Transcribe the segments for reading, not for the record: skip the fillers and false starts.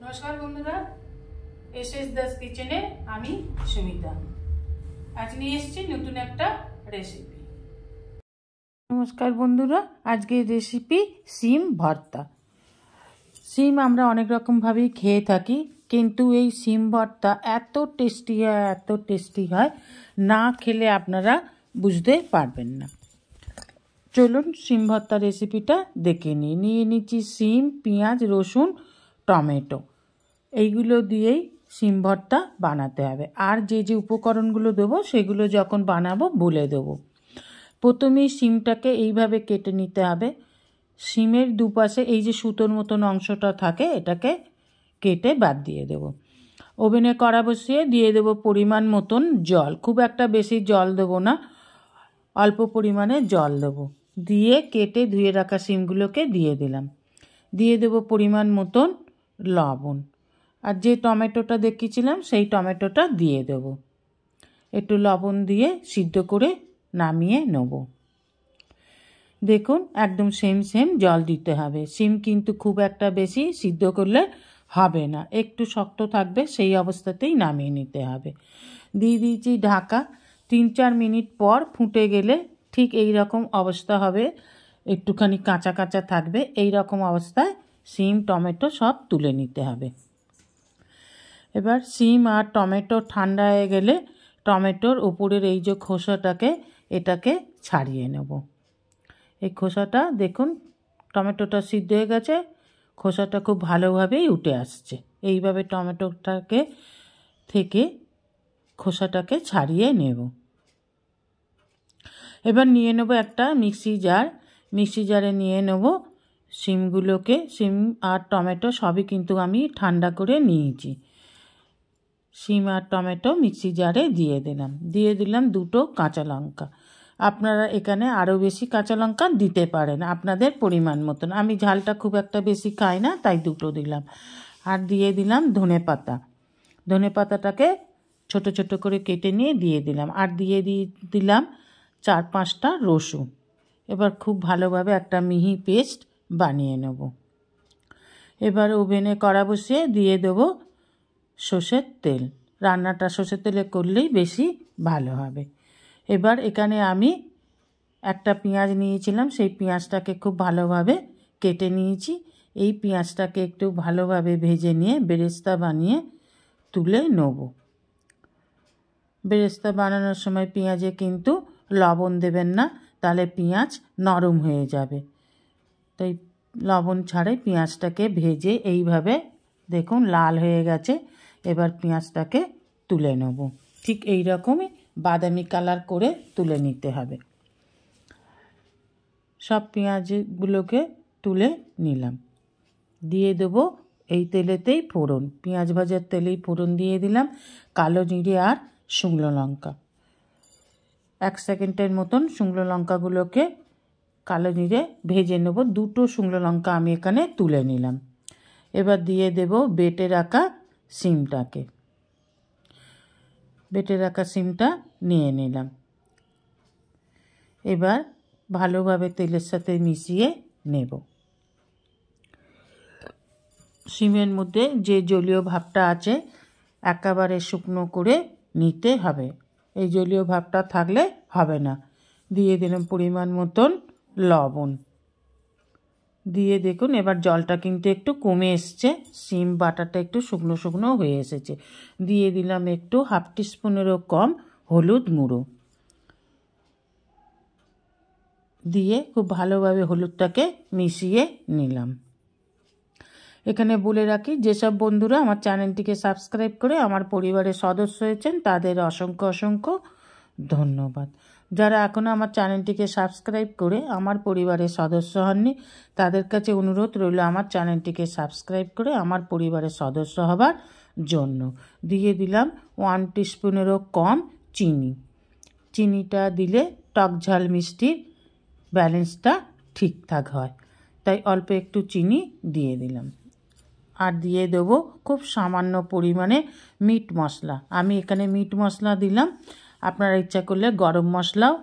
নমস্কার বন্ধুরা, এসএস দাস কিচেনে আমি সুমিতা আজ নিয়ে এসেছি নতুন একটা রেসিপি। নমস্কার বন্ধুরা, আজকের রেসিপি সিম ভর্তা। সিম আমরা অনেক রকমভাবেই খেয়ে থাকি, কিন্তু এই সিম ভর্তা এত টেস্টি হয় না খেলে আপনারা বুঝতে পারবেন না। চলুন সিম ভর্তা রেসিপিটা দেখে নিয়ে নিচ্ছি সিম, পেঁয়াজ, রসুন, টমেটো, এইগুলো দিয়েই সিম ভর্তা বানাতে হবে। আর যে উপকরণগুলো দেবো সেগুলো যখন বানাবো বলে দেবো। প্রথমেই সিমটাকে এইভাবে কেটে নিতে হবে। সিমের দুপাশে এই যে সুতোর মতন অংশটা থাকে এটাকে কেটে বাদ দিয়ে দেব। ওভেনে কড়া বসিয়ে দিয়ে দেবো পরিমাণ মতন জল, খুব একটা বেশি জল দেবো না, অল্প পরিমাণে জল দেবো। দিয়ে কেটে ধুয়ে রাখা সিমগুলোকে দিয়ে দিলাম। দিয়ে দেবো পরিমাণ মতন লবণ, আর যে টমেটোটা দেখিয়েছিলাম সেই টমেটোটা দিয়ে দেব। একটু লবণ দিয়ে সিদ্ধ করে নামিয়ে নেব। দেখুন একদম সেম জল দিতে হবে। সিম কিন্তু খুব একটা বেশি সিদ্ধ করলে হবে না, একটু শক্ত থাকবে, সেই অবস্থাতেই নামিয়ে নিতে হবে। দিয়ে দিয়েছি ঢাকা। 3-4 মিনিট পর ফুটে গেলে ঠিক এই রকম অবস্থা হবে, একটুখানি কাঁচা কাঁচা থাকবে। এই রকম অবস্থায় সিম টমেটো সব তুলে নিতে হবে। এবার সিম আর টমেটো ঠান্ডা হয়ে গেলে টমেটোর উপরের এই যে খোসাটাকে এটাকে ছাড়িয়ে নেব। এই খোসাটা দেখুন টমেটোটা সিদ্ধ হয়ে গেছে, খোসাটা খুব ভালোভাবেই উঠে আসছে। এইভাবে টমেটোটাকে থেকে খোসাটাকে ছাড়িয়ে নেব। এবার নিয়ে নেব একটা মিক্সি জার। মিক্সি জারে নিয়ে নেব সিমগুলোকে। সিম আর টমেটো সবই কিন্তু আমি ঠান্ডা করে নিয়েছি। সিম আর টমেটো মিক্সি জারে দিয়ে দিলাম 2টো কাঁচা লঙ্কা। আপনারা এখানে আরও বেশি কাঁচা লঙ্কা দিতে পারেন আপনাদের পরিমাণ মতন। আমি ঝালটা খুব একটা বেশি খাই না, তাই 2টো দিলাম। আর দিয়ে দিলাম ধনে পাতাটাকে ছোট ছোট করে কেটে নিয়ে দিয়ে দিলাম। আর দিয়ে দিলাম 4-5টা রসুন। এবার খুব ভালোভাবে একটা মিহি পেস্ট বানিয়ে নেব। এবার ওভেনে কড়া বসিয়ে দিয়ে দেবো সর্ষের তেল। রান্নাটা সর্ষের তেলে করলেই বেশি ভালো হবে। এবার এখানে আমি একটা পেঁয়াজ নিয়েছিলাম, সেই পেঁয়াজটাকে খুব ভালোভাবে কেটে নিয়েছি। এই পেঁয়াজটাকে একটু ভালোভাবে ভেজে নিয়ে বেরেস্তা বানিয়ে তুলে নেব। বেরেস্তা বানানোর সময় পেঁয়াজে কিন্তু লবণ দেবেন না, তাহলে পেঁয়াজ নরম হয়ে যাবে। তাই লবণ ছাড়াই পেঁয়াজটাকে ভেজে এইভাবে দেখুন লাল হয়ে গেছে। এবার পেঁয়াজটাকে তুলে নেব। ঠিক এই রকমই বাদামি কালার করে তুলে নিতে হবে। সব পেঁয়াজগুলোকে তুলে নিলাম। দিয়ে দেবো এই তেলেতেই ফোড়ন, পেঁয়াজ ভাজার তেলেই ফোড়ন দিয়ে দিলাম কালো জিরে আর শুকনো লঙ্কা। 1 সেকেন্ডের মতন শুকনো লঙ্কাগুলোকে কালো জিরে ভেজে নেব। 2টো শুকনো লঙ্কা আমি এখানে তুলে নিলাম। এবার দিয়ে দেব বেটে রাখা সিমটাকে। বেটে রাখা সিমটা নিয়ে নিলাম। এবার ভালোভাবে তেলের সাথে মিশিয়ে নেব। সিমের মধ্যে যে জলীয় ভাবটা আছে একেবারে শুকনো করে নিতে হবে, এই জলীয় ভাবটা থাকলে হবে না। দিয়ে দিলাম পরিমাণ মতন লবণ। দিয়ে দেখুন এবার জলটা কিন্তু একটু কমে এসছে, সিম বাটাটা একটু শুকনো শুকনো হয়ে এসেছে। দিয়ে দিলাম একটু 1/2 টিস্পুনেরও কম হলুদ গুঁড়ো। দিয়ে খুব ভালোভাবে হলুদটাকে মিশিয়ে নিলাম। এখানে বলে রাখি, যেসব বন্ধুরা আমার চ্যানেলটিকে সাবস্ক্রাইব করে আমার পরিবারের সদস্য হয়েছেন তাদের অসংখ্য ধন্যবাদ। যারা এখনও আমার চ্যানেলটিকে সাবস্ক্রাইব করে আমার পরিবারের সদস্য হননি তাদের কাছে অনুরোধ রইল আমার চ্যানেলটিকে সাবস্ক্রাইব করে আমার পরিবারের সদস্য হবার জন্য। দিয়ে দিলাম 1 টিস্পুনেরও কম চিনি। চিনিটা দিলে টক ঝাল মিষ্টির ব্যালেন্সটা ঠিকঠাক হয়, তাই অল্প একটু চিনি দিয়ে দিলাম। আর দিয়ে দেবো খুব সামান্য পরিমাণে মিট মশলা। আমি এখানে মিট মশলা দিলাম, আপনারা ইচ্ছা করলে গরম মশলাও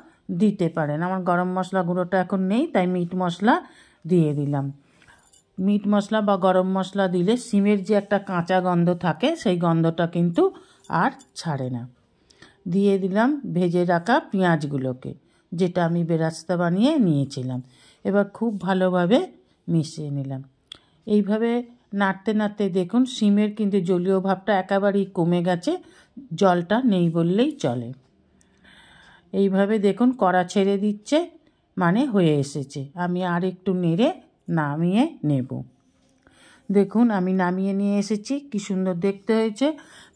দিতে পারেন। আমার গরম মশলা গুঁড়োটা এখন নেই, তাই মিট মশলা দিয়ে দিলাম। মিট মশলা বা গরম মশলা দিলে সিমের যে একটা কাঁচা গন্ধ থাকে সেই গন্ধটা কিন্তু আর ছাড়ে না। দিয়ে দিলাম ভেজে রাখা পেঁয়াজগুলোকে, যেটা আমি বেরাস্তা বানিয়ে নিয়েছিলাম। এবার খুব ভালোভাবে মিশিয়ে নিলাম। এইভাবে নাড়তে নাড়তে দেখুন সিমের কিন্তু জলীয় ভাবটা একেবারেই কমে গেছে, জলটা নেই বললেই চলে। এইভাবে দেখুন কড়া ছেড়ে দিচ্ছে, মানে হয়ে এসেছে। আমি আর একটু নেড়ে নামিয়ে নেব। দেখুন আমি নামিয়ে নিয়ে এসেছি, কি সুন্দর দেখতে হয়েছে।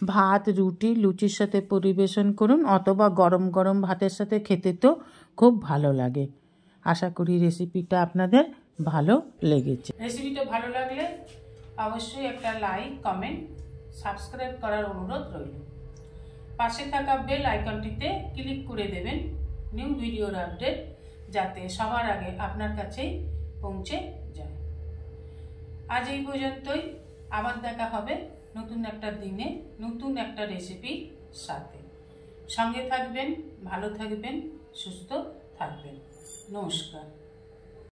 ভাত, রুটি, লুচির সাথে পরিবেশন করুন, অথবা গরম গরম ভাতের সাথে খেতে তো খুব ভালো লাগে। আশা করি রেসিপিটা আপনাদের ভালো লেগেছে। রেসিপিটা ভালো লাগলে অবশ্যই একটা লাইক, কমেন্ট, সাবস্ক্রাইব করার অনুরোধ রইল। পাশে থাকা বেল আইকনটিতে ক্লিক করে দেবেন নিউ ভিডিওর আপডেট যাতে সবার আগে আপনার কাছেই পৌঁছে যায়। আজ এই পর্যন্তই, আবার দেখা হবে নতুন একটা দিনে নতুন একটা রেসিপির সাথে। সঙ্গে থাকবেন, ভালো থাকবেন, সুস্থ থাকবেন। নমস্কার।